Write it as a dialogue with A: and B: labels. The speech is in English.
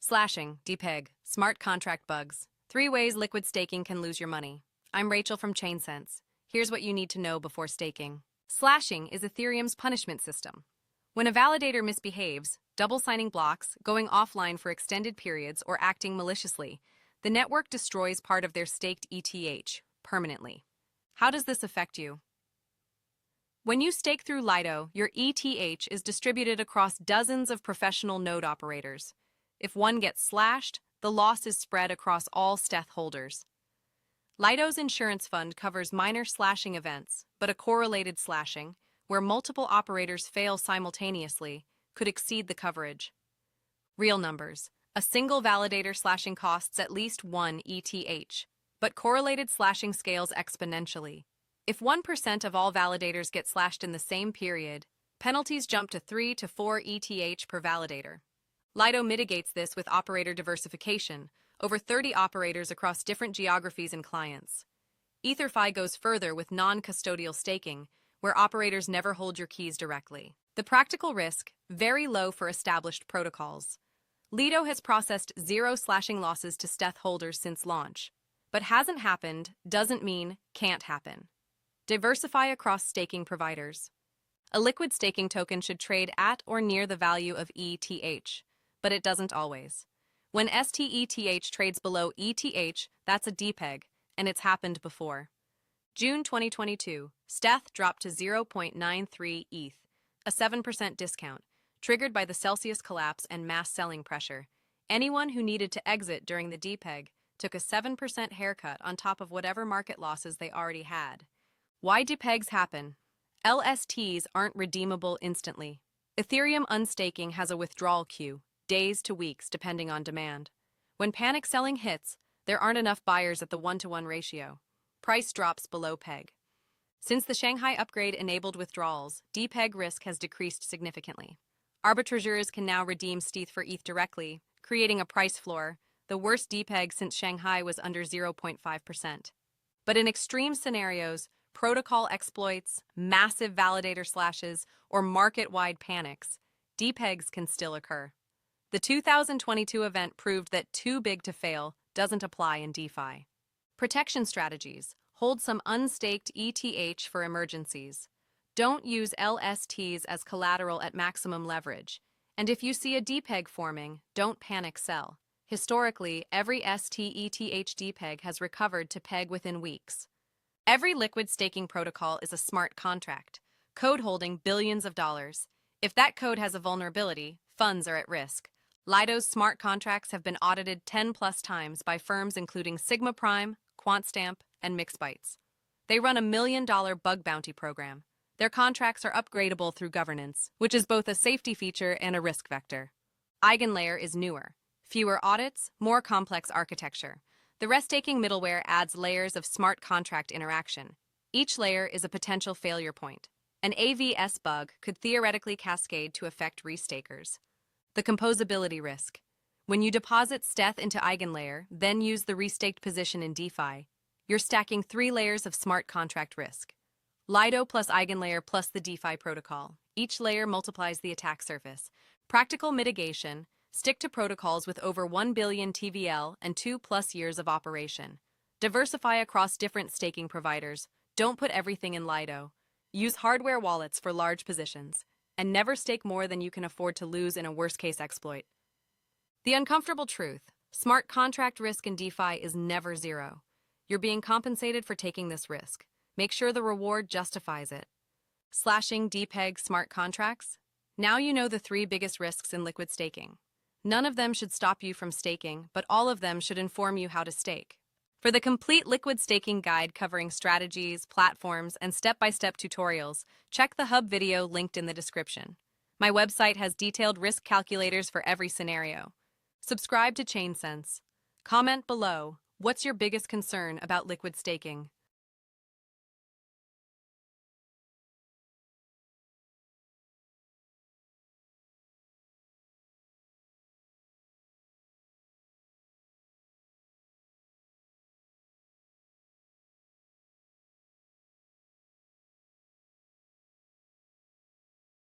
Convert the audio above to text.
A: Slashing, Depeg, smart contract bugs. 3 ways liquid staking can lose your money. I'm Rachel from ChainSense. Here's what you need to know before staking. Slashing is Ethereum's punishment system. When a validator misbehaves, double-signing blocks, going offline for extended periods, or acting maliciously, the network destroys part of their staked ETH permanently. How does this affect you? When you stake through Lido, your ETH is distributed across dozens of professional node operators. If one gets slashed, the loss is spread across all stETH holders. Lido's insurance fund covers minor slashing events, but a correlated slashing, where multiple operators fail simultaneously, could exceed the coverage. Real numbers. A single validator slashing costs at least 1 ETH, but correlated slashing scales exponentially. If 1% of all validators get slashed in the same period, penalties jump to 3 to 4 ETH per validator. Lido mitigates this with operator diversification, over 30 operators across different geographies and clients. EtherFi goes further with non-custodial staking, where operators never hold your keys directly. The practical risk, very low for established protocols. Lido has processed 0 slashing losses to stETH holders since launch. But hasn't happened doesn't mean can't happen. Diversify across staking providers. A liquid staking token should trade at or near the value of ETH, but it doesn't always. When stETH trades below ETH, that's a Depeg, and it's happened before. June 2022, stETH dropped to 0.93 ETH, a 7% discount, triggered by the Celsius collapse and mass selling pressure. Anyone who needed to exit during the Depeg took a 7% haircut on top of whatever market losses they already had. Why Depegs happen? LSTs aren't redeemable instantly. Ethereum unstaking has a withdrawal queue, days to weeks depending on demand. When panic selling hits, there aren't enough buyers at the 1-to-1 ratio. Price drops below peg. Since the Shanghai upgrade enabled withdrawals, Depeg risk has decreased significantly. Arbitrageurs can now redeem stETH for ETH directly, creating a price floor, the worst Depeg since Shanghai was under 0.5%. But in extreme scenarios, protocol exploits, massive validator slashes, or market-wide panics, Depegs can still occur. The 2022 event proved that too big to fail doesn't apply in DeFi. Protection strategies. Hold some unstaked ETH for emergencies. Don't use LSTs as collateral at maximum leverage. And if you see a Depeg forming, don't panic sell. Historically, every stETH Depeg has recovered to peg within weeks. Every liquid staking protocol is a smart contract, code holding billions of dollars. If that code has a vulnerability, funds are at risk. Lido's smart contracts have been audited 10+ times by firms including Sigma Prime, QuantStamp, and Mixbytes. They run a $1 million bug bounty program. Their contracts are upgradable through governance, which is both a safety feature and a risk vector. EigenLayer is newer. Fewer audits, more complex architecture. The restaking middleware adds layers of smart contract interaction. Each layer is a potential failure point. An AVS bug could theoretically cascade to affect restakers. The composability risk. When you deposit stETH into EigenLayer, then use the restaked position in DeFi, you're stacking 3 layers of smart contract risk. Lido plus EigenLayer plus the DeFi protocol. Each layer multiplies the attack surface. Practical mitigation. Stick to protocols with over 1 billion TVL and 2+ years of operation. Diversify across different staking providers. Don't put everything in Lido. Use hardware wallets for large positions. And never stake more than you can afford to lose in a worst-case exploit. The uncomfortable truth. Smart contract risk in DeFi is never zero. You're being compensated for taking this risk. Make sure the reward justifies it. Slashing Depeg smart contracts? Now you know the 3 biggest risks in liquid staking. None of them should stop you from staking, but all of them should inform you how to stake. For the complete liquid staking guide covering strategies, platforms, and step-by-step tutorials, check the hub video linked in the description. My website has detailed risk calculators for every scenario. Subscribe to ChainSense. Comment below, what's your biggest concern about liquid staking?